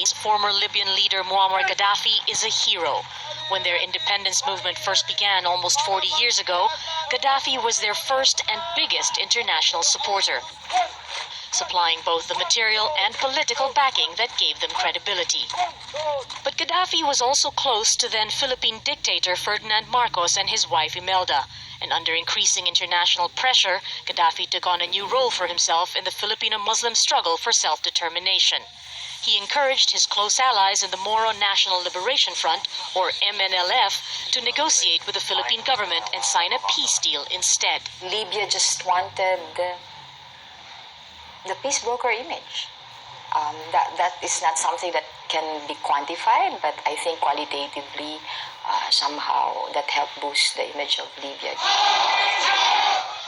Philippines, former Libyan leader Muammar Gaddafi is a hero. When their independence movement first began almost 40 years ago, Gaddafi was their first and biggest international supporter, supplying both the material and political backing that gave them credibility. But Gaddafi was also close to then Philippine dictator Ferdinand Marcos and his wife Imelda, and under increasing international pressure, Gaddafi took on a new role for himself in the Filipino-Muslim struggle for self-determination. He encouraged his close allies in the Moro National Liberation Front, or MNLF, to negotiate with the Philippine government and sign a peace deal instead. Libya just wanted the peace broker image. That is not something that can be quantified, but I think qualitatively, somehow that helped boost the image of Libya.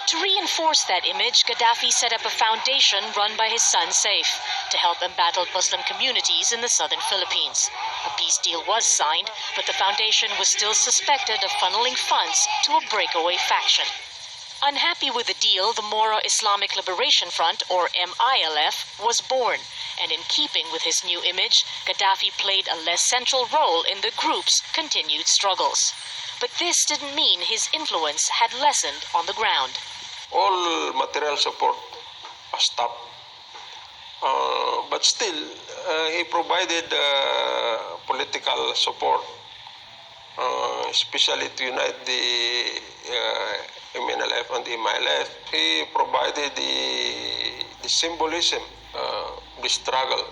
To reinforce that image, Gaddafi set up a foundation run by his son Saif to help embattled Muslim communities in the southern Philippines. A peace deal was signed, but the foundation was still suspected of funneling funds to a breakaway faction. Unhappy with the deal, the Moro Islamic Liberation Front, or MILF, was born, and in keeping with his new image, Gaddafi played a less central role in the group's continued struggles. But this didn't mean his influence had lessened on the ground. All material support stopped, but still he provided political support, especially to unite the MNLF and the MILF. He provided the symbolism, the struggle.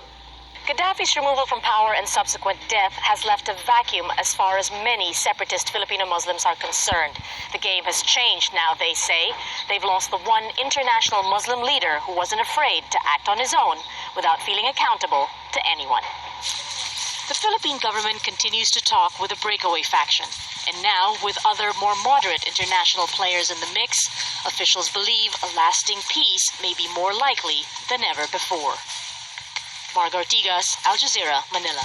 Gaddafi's removal from power and subsequent death has left a vacuum as far as many separatist Filipino Muslims are concerned. The game has changed now, they say. They've lost the one international Muslim leader who wasn't afraid to act on his own without feeling accountable to anyone. The Philippine government continues to talk with a breakaway faction, and now, with other more moderate international players in the mix, officials believe a lasting peace may be more likely than ever before. Margo Ortigas, Al Jazeera, Manila.